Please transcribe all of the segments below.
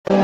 A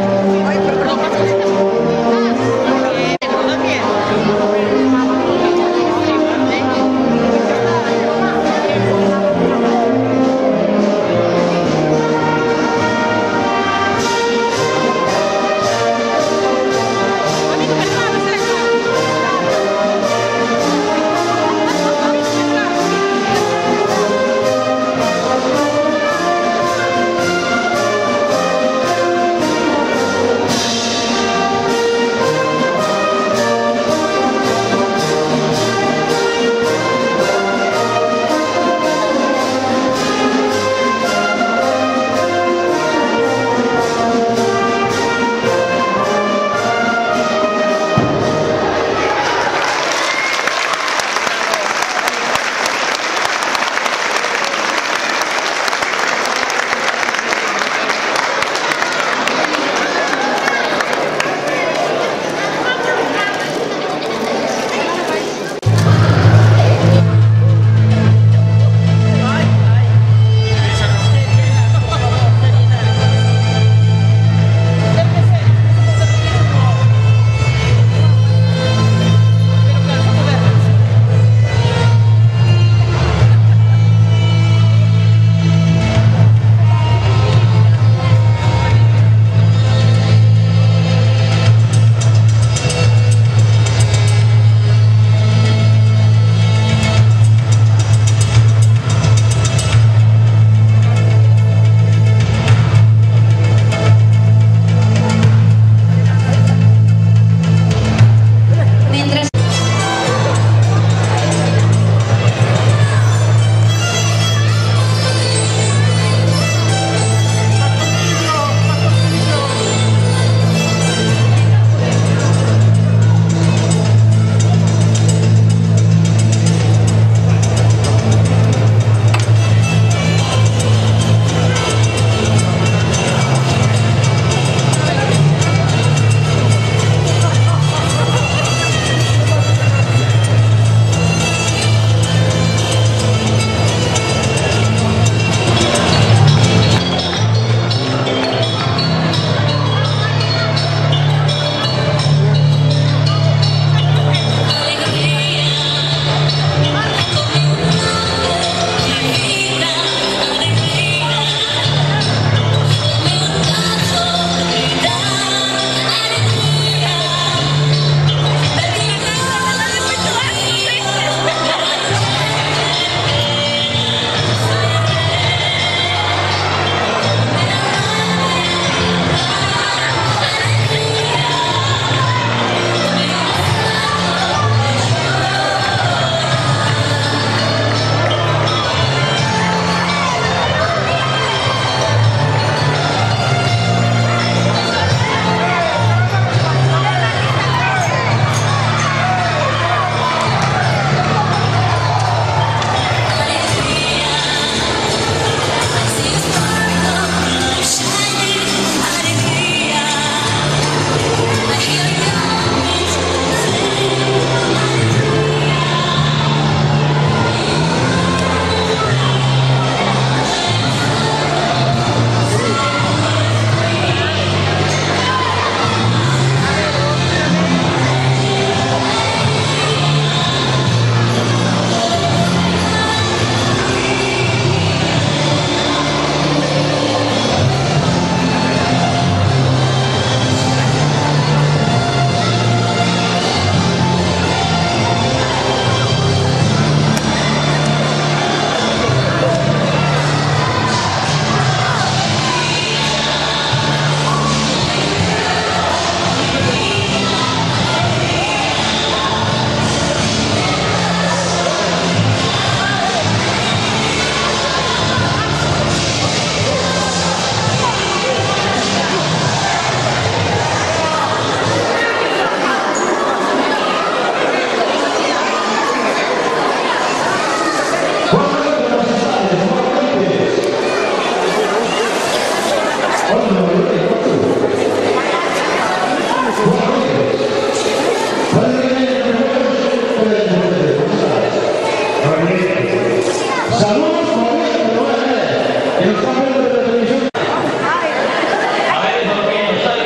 ver, porque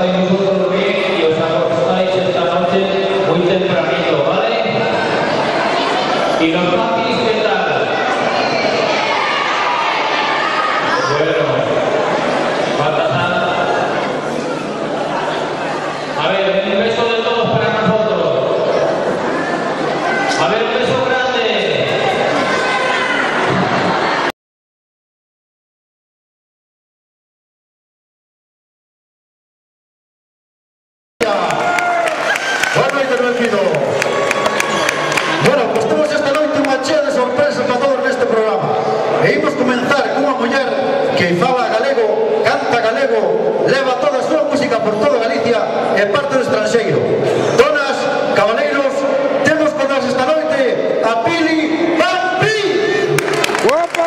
estáis vosotros bien y os acostáis esta noche muy tempranito, ¿vale? Y los papis, ¿qué tal? Bueno, Baltasar. A ver, un beso de todos para nosotros. A ver, un beso grande. Boa noite, meu filho. Bueno, pues temos esta noite unha chea de sorpresas para todos neste programa. E imos comenzar cunha muller que fala galego, canta galego, leva toda a súa música por toda Galicia e parte do estranxeiro. Donas, cabaleiros, temos con nós esta noite a Pili Vampi. ¡Guapa!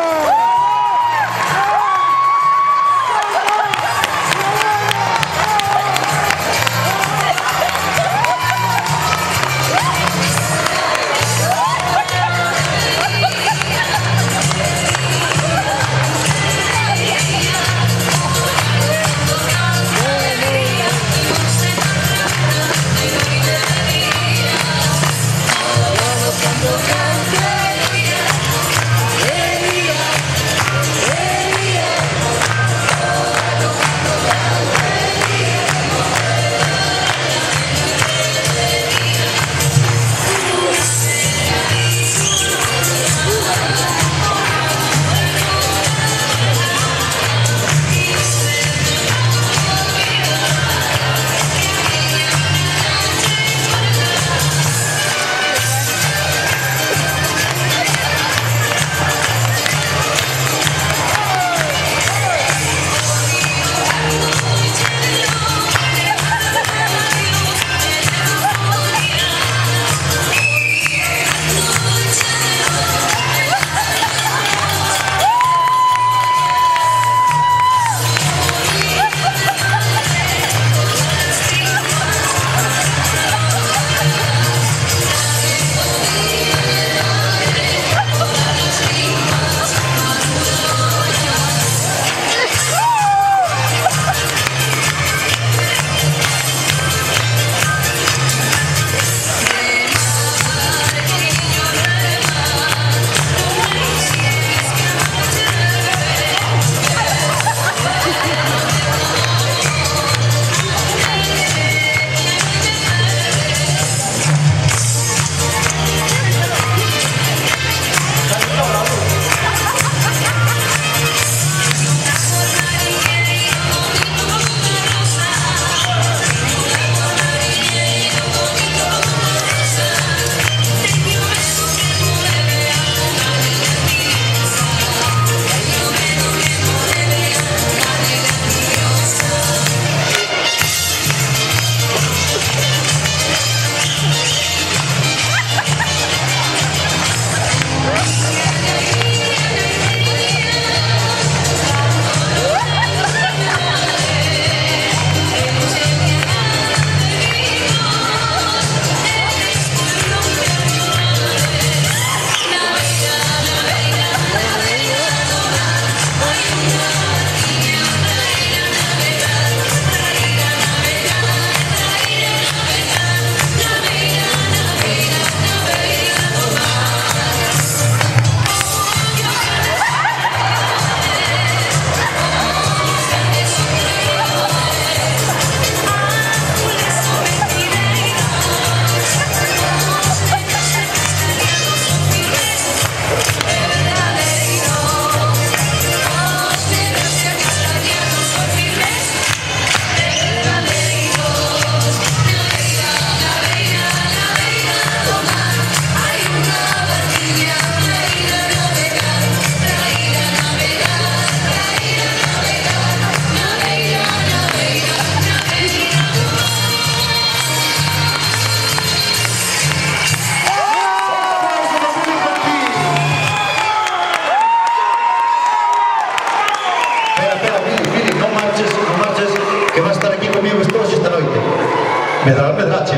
Medrache,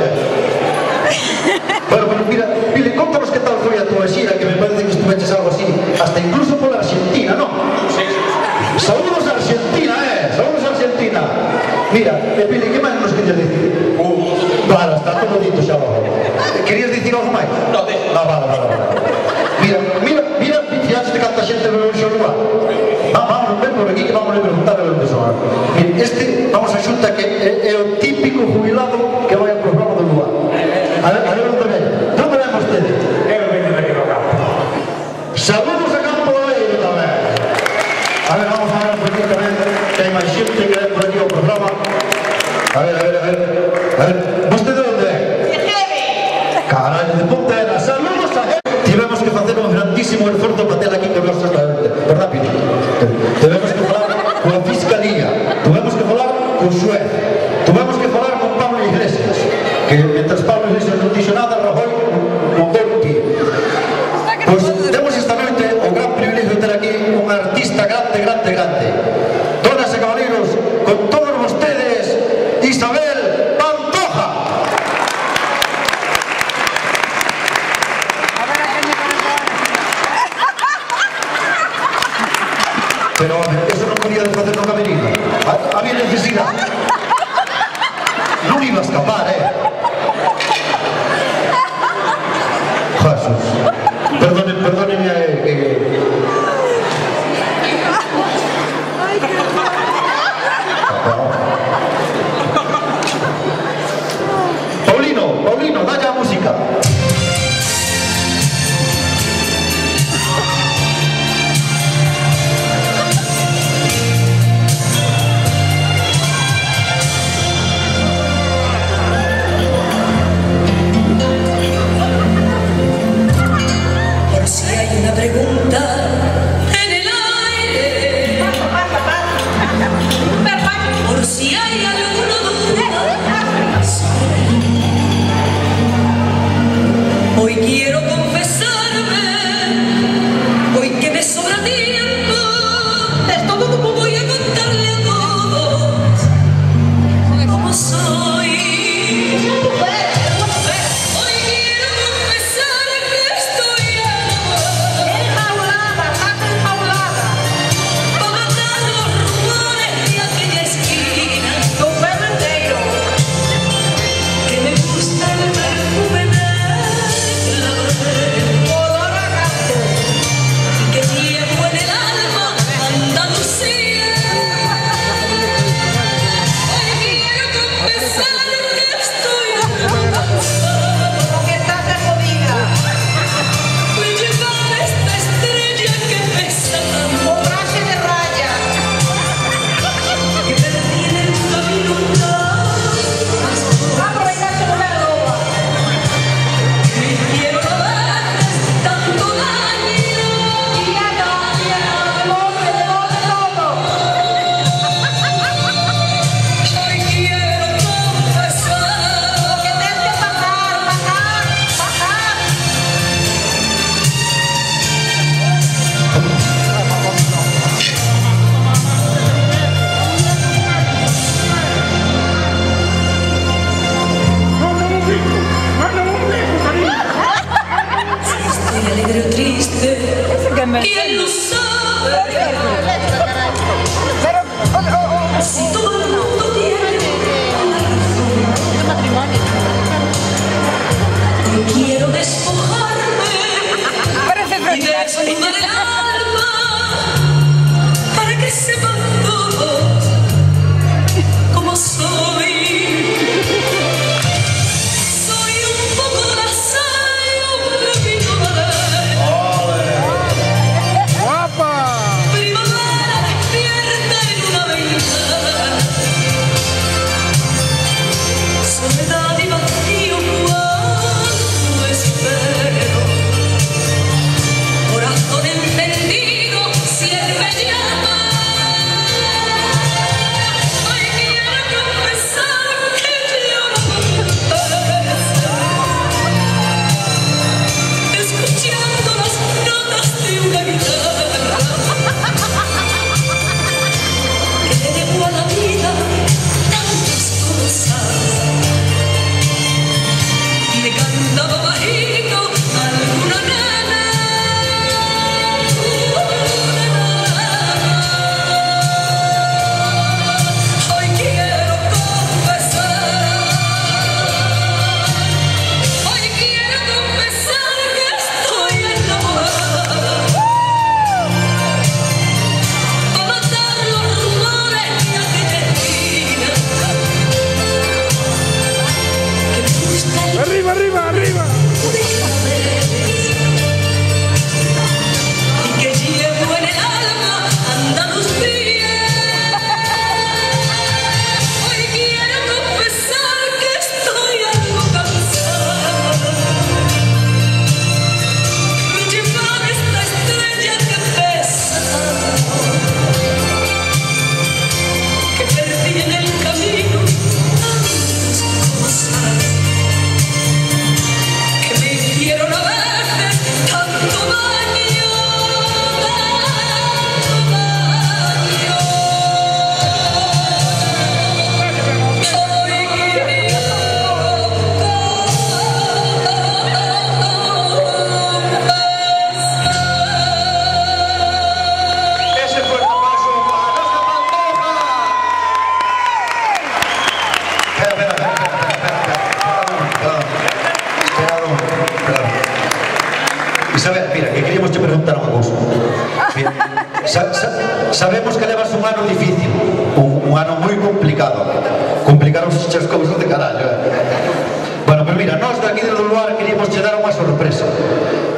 Bueno, mira, Pili, contanos que tal foi a túa xira, que me parece que estuveches algo así, hasta incluso pola Argentina, non? Sí. Saúdos a Argentina, Saúdos a Argentina. Mira, Pili, que máis que dicir? Vale, está todo dito xa abajo. Querías dicir algo máis? No, de... Vale. Mira, fiaste canta xente no seu lugar. Vamos, ven por aquí que vamos a preguntar a onde son. Este, vamos a xunta que é o típico jubilado que vai ao programa do lugar. A ver onde ven. Onde ven vostedes? Eu venho daqui do campo. Saludos a Campo Doeiro tamén. A ver, vamos a ver por aquí tamén, que hai máis xente que ven por aquí o programa. A ver, vostede onde é? Caralho, de Pontevedra, saludos a gente. Tivemos que facer un grandísimo esforzo para ter aquí con nosotros, por rápido. Tivemos que falar coa Fiscalía, tivemos que falar co xuez, tivemos que falar con Pablo Iglesias, que mientras Pablo Iglesias non dixo nada, Rajoy montou un tío. Pois temos esta noite o gran privilegio de ter aquí un artista grande. Donas e caballeros, con todos vostedes, Isabel Pantoja. Pero eso non podía facer no camerino. Había necesidade. Non iba a escapar, Jesús. Perdónenme Paulino, dale a música. Por si hay una pregunta en el aire, por si hay alguna duda, hoy quiero confesarme, hoy que me sobra tiempo, es todo como voy a contarle a todos cómo soy. Hoy quiero confesar que estoy enjaulada, para matar los rumores de aquella esquina, que me gusta el perfume de laurel, que llevo en el alma Andalucía. Hoy quiero confesar que estoy por llevar esta estrella que pesa tanto, que perdí en el camino un que quiero lavarles tanto daño. Hoy quiero confesar si estoy alegre o triste. ¿Quién lo sabe? Si todo el mundo tiene una razón. Yo quiero despojarme y desnudar el alma para que sepan todos cómo soy. Soy un poco nasal y un poquito ¡Guapa! primavera despierta en una ventana. mira, que queríamos te preguntar unha cousa. Mira, sabemos que levas un ano difícil, un ano moi complicado. Complicaron as cousas de carallo, Bueno, pero mira, nós daqui do lugar queríamos che dar unha sorpresa.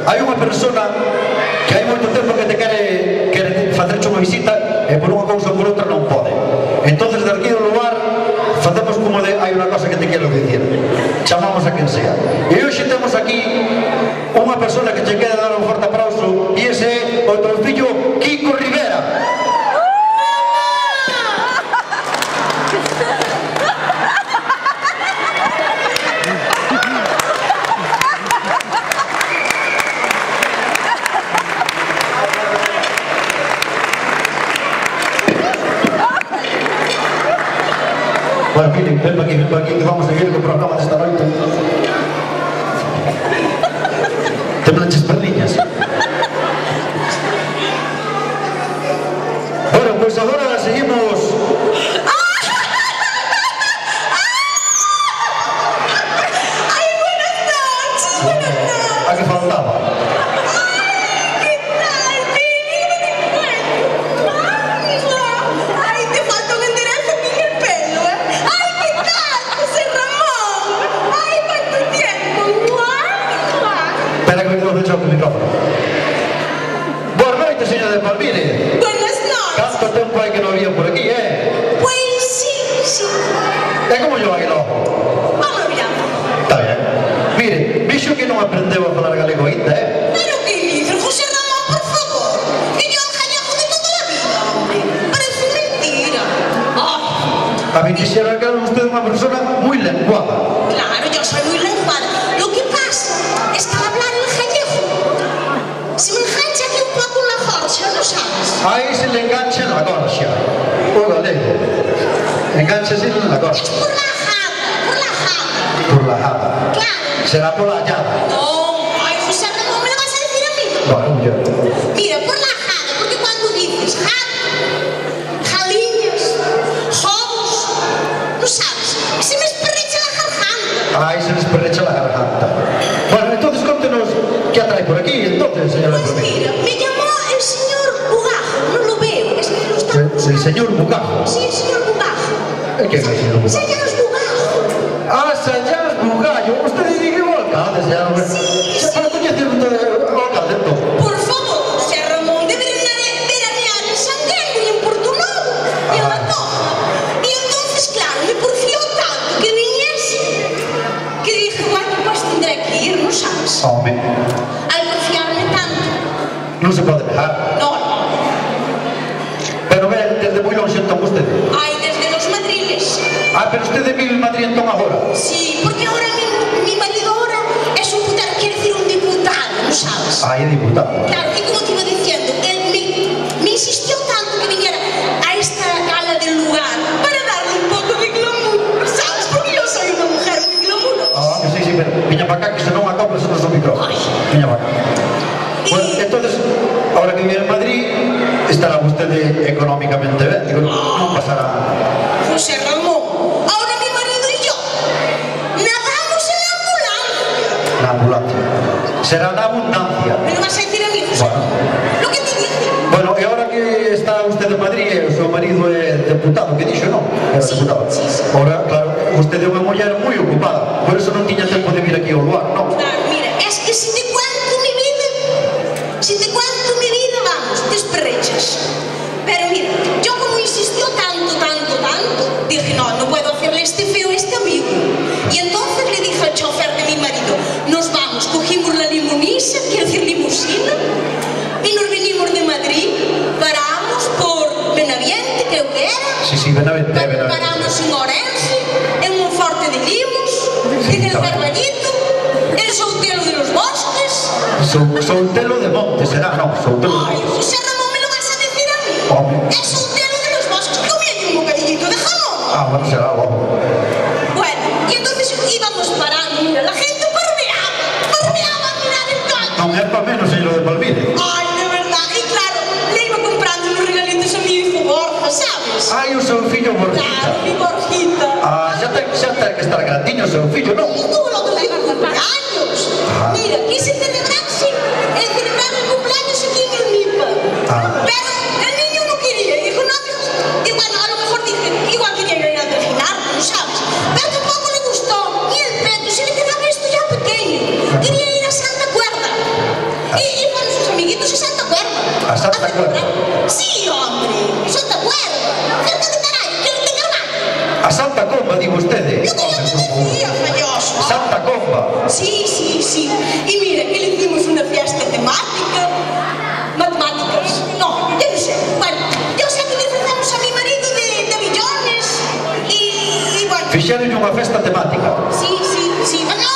Hai unha persona que hai moito tempo que te quere facerche unha visita e por unha cousa ou por outra non pode. Entonces, daqui do lugar facemos como de hai unha cosa que te quero dicir. Chamamos a quen sea. E hoxe temos aquí unha persona que che queda dar un forte aplauso e ese é o teu fillo Kiko Rivera. Bueno, miren, ven para aquí, que vamos a seguir con el programa de esta noche. Te planches perliñas. Bueno, pues ahora seguimos. ¡Ay, buenas noches! ¡Buenas noches! ¿A qué faltaba? ¿Qué tal, Pili? ¿Qué te encuentro? ¡Ay, te falta un enderezo aquí en el pelo, ¡Ay, qué tal, José Ramón! ¡Ay, cuánto tiempo! ¡Guau! Espera que me quedo fechado el micrófono. Buenas noches, señor de Palmire. Buenas noches. ¿Cuánto tiempo hay que no había por aquí, Pues sí. ¿Es como yo aquí loco? Vamos a mirar. Está bien. Mire, vixo que non aprendeu a falar galego ainda, Pero que dice, José Ramón, por favor. Que yo gallego de toda la vida, hombre. Parece mentira. Ay, A mí quixera que era usted unha persona moi lenguada. claro, yo soy muy lenguada. Lo que pasa es que al hablar el gallego se me engancha aquí un poco la jorcha, ¿no sabes? Aí se le engancha na gorxa. O galego. Enganchase na gorxa. Por la jada, por la jada. Por la jada. Claro. Será por la llada. No, ay, José Ramón, ¿me lo vas a decir a mí? Bueno, yo. Mira, por la jada, porque cuando dices jada, jaliñas, jobos, no sabes, se me esperrecha la garganta. Aí se les perrecha la garganta. Bueno, entonces contenos que atrae por aquí, entonces, señora Pues Palmire. mira, me llamó el señor Bugajo, no lo veo, es que no está. El señor Bugajo. Sí, el señor Bugajo. ¿Qué es el señor Bugajo? Señor Bugajo. Ah, Sayas Bugallo. Usted dice o alcalde, señora. Sí, Se para coñecer usted o alcalde, entonces. Por favor, José Ramón, debería veranear en Santiago y en Portugal y en La Toja. Y entonces, claro, me porfió tanto que viniese que dije, bueno, pues tendré que ir, ¿no sabes? Hombre, Al porfiarme tanto. non se pode dejar. No, Pero ven, desde moi longe entón usted. ay, desde los madriles. Ah, pero usted vive en Madrid entón agora. Sí, porque ahora mi marido ahora es un putero, quiere decir un diputado, ¿no sabes? Ah, é diputado. Claro, y como te iba diciendo, él me insistió tanto que viniera a esta gala del lugar para darle un poco de glamour, ¿sabes? Porque yo soy una mujer muy glamurosa. Ah, que sí, pero viña para acá que se non acopla se non son micrófonos. Ay. Viña para acá. Bueno, entonces, ahora que vive en Madrid, estará usted económicamente ben. Digo, non pasará. José Ramón, ahora mi marido y yo nadamos en la ambulancia. Na ambulancia. Será na abundancia. ¿Me lo vas a decir a mí, José? Bueno. Lo que te dije. Bueno, e ahora que está usted en Madrid, o seu marido é deputado, que dixo, non? Era Sí, deputado. sí, sí. Ahora, claro, usted é unha muller moi ocupada, por eso non tiña tempo de vir aquí ao lugar, non? Claro, mira, es que si te cuento mi vida, vamos, te esperrechas. Pero mira, yo como insistió tanto, dije, no puedo hacerle este feo a este amigo. Y entonces le dije al chofer de mi marido, nos vamos, cogimos la limusina, quiero decir limusina, y nos vinimos de Madrid, paramos por Benaviente, creo que era. Sí, Benavente, Benavente. Paramos en Orense, en Monforte de Limos, en el Carballito, en Soutelo de los Bosques. Soutelo de Monte, será, non? Soutelo de Ay, Monte. José Ramón, ¿me lo vas a decir a mí? Hombre. Es Soutelo de los Bosques, comí un bocadillito de jamón. Ah, bueno, será algo. Bueno, y entonces íbamos parando, mira, la gente parreaba a mirar el tanque. Non é para menos, señor de Palmire. Ay, de verdad, y claro, le iba comprando unos regalitos a mi hijo Borja, ¿sabes? Ai, o seu fillo Borjita. Claro, mi Borjita. Ah, xa ten que estar grandiño o seu fillo, non? Y tuvo lo otro día cumpleaños. Ah. Mira, quise celebrarse, celebrarlo pero tampouco le gustou. E el Pedro se le quedaba isto ya pequeño. Quería ir a Santa Cuerda. E van sus amiguitos a Santa Cuerda. A Santa Cuerda? Sí, hombre, Santa Cuerda. Cerca de Carallo, de Carvalho. A Santa Comba, digo usted. Lo que yo te decía, falloso. Santa Comba. Sí, sí, sí. Y mira, que le hicimos una fiesta temática. Matemáticas. No, yo no sé. Bueno, yo sé que disfrazamos a mi marido de billones. Y bueno. Fixeron unha festa temática. Sí, sí, sí. No,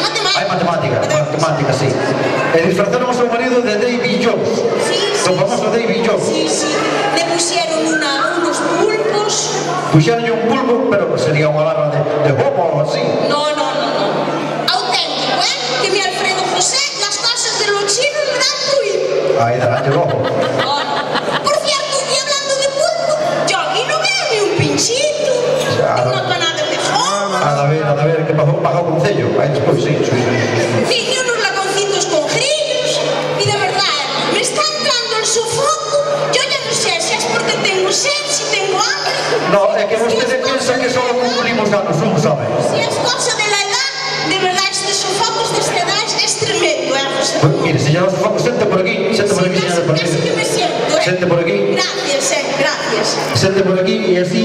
matemáticas. Hai matemática, sí. E disfrazaron ao seu marido de Davy Jones. Sí, sí. O famoso Davy Jones. Sí, sí. Le pusieron unos pulpos. Puxeron un pulpo, pero sería unha barra de homo ou así. No. Auténtico, ¿eh? Que mi Alfredo José, las cosas de los chinos me dan ruido. Aí, daránlle ojo. Por cierto, y hablando de pulpo, yo aquí no veo ni un pinchito, Ya, ni una panada de fondo, A ver, que bajó o concello. Aí despois, sí. ni unos lagoncitos con grillos. Y de verdad, me está entrando el sofoco. Yo ya no sé si es porque tengo sed, si tengo hambre. No, é que vostede pensa que só cumplimos anos, non sabe? Si es cosa de la edad, de verdad, este sofoco de esta edad es tremendo, ¿eh, José? Pues, mire, señor Sofoco, sente por aquí, señor, por aquí. Casi que me siento, ¿eh? Sente por aquí. Gracias, gracias. Sente por aquí e así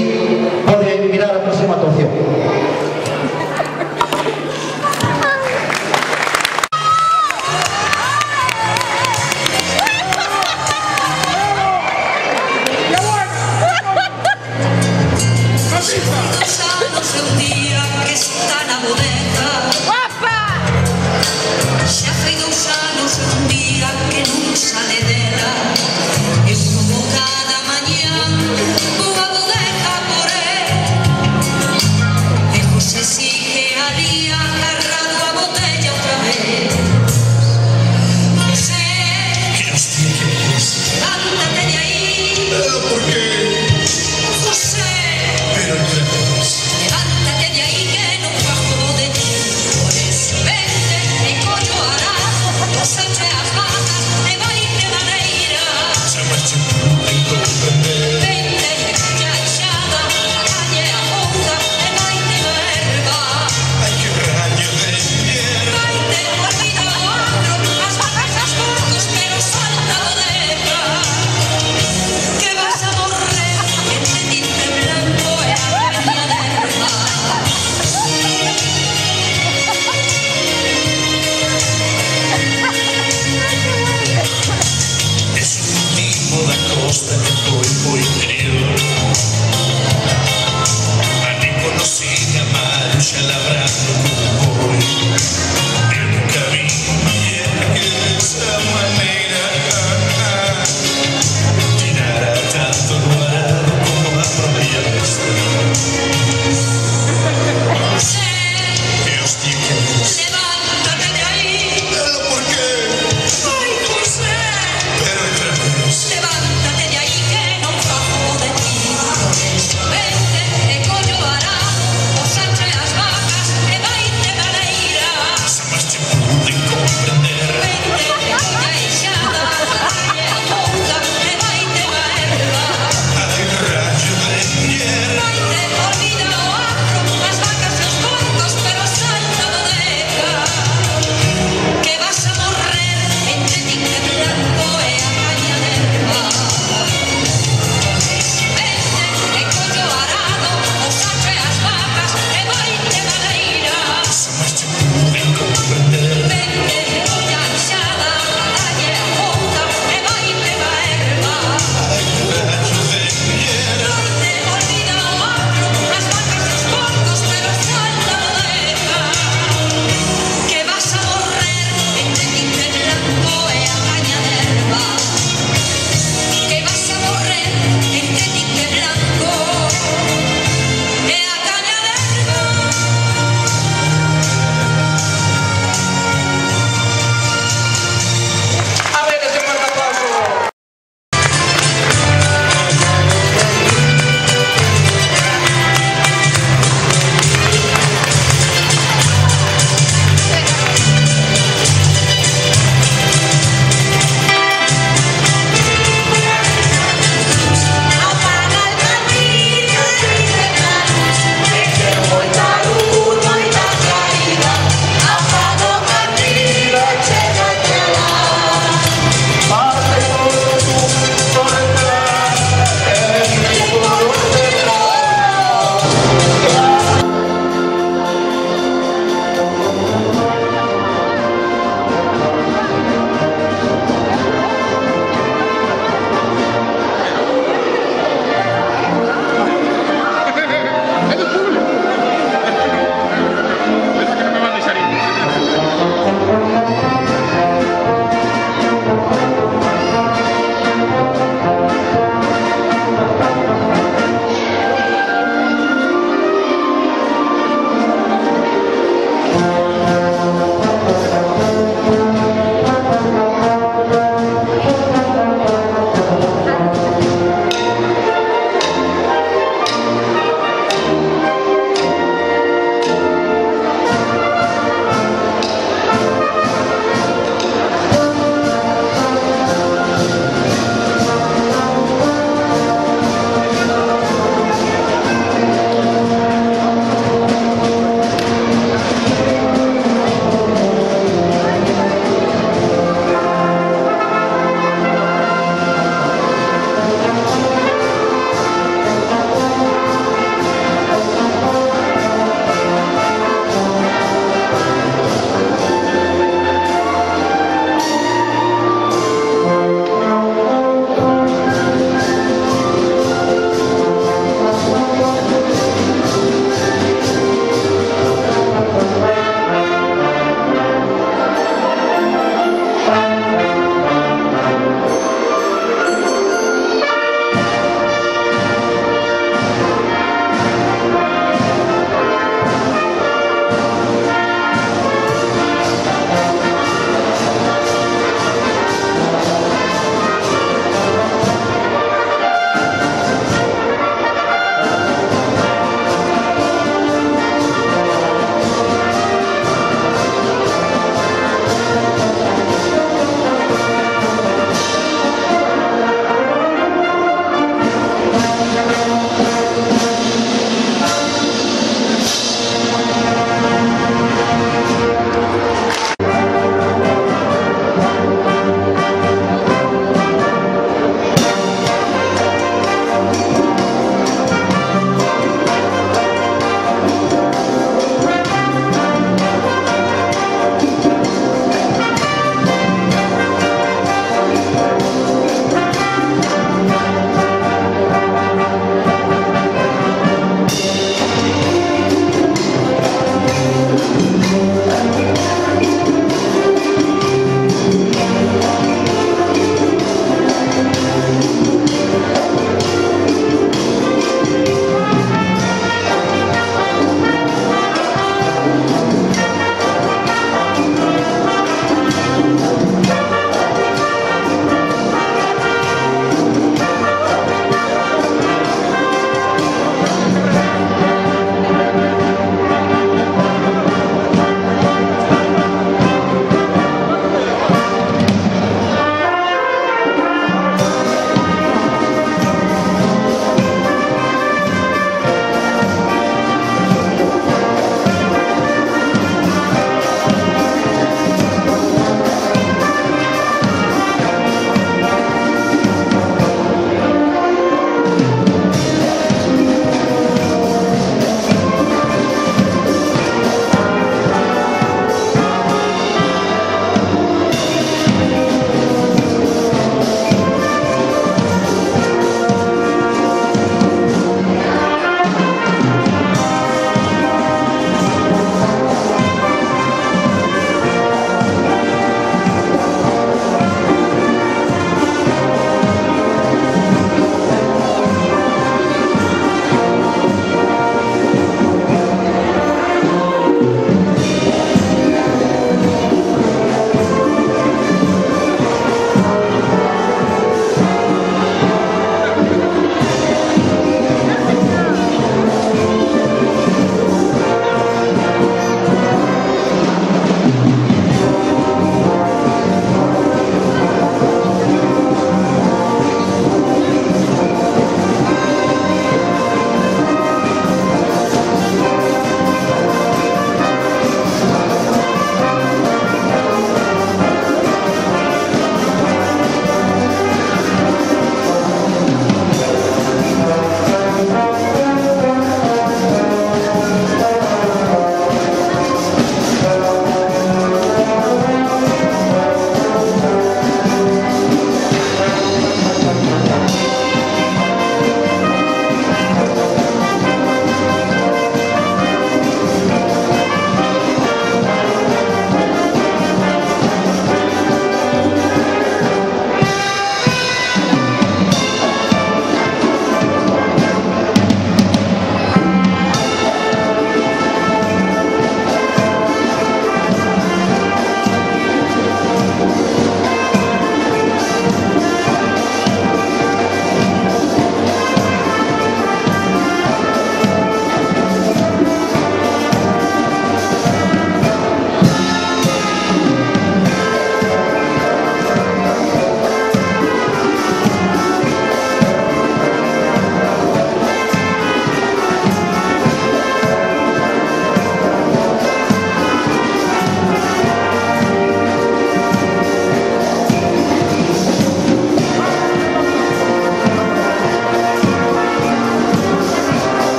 pode mirar a próxima actuación. Anos de un día que está na bodega. Xa fai 2 anos de un día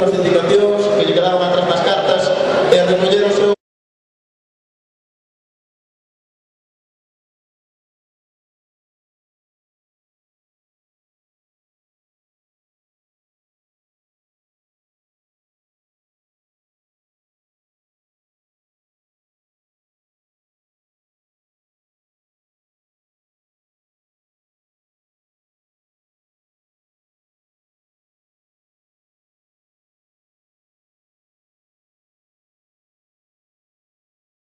As indicacións que lle quedaron atrás nas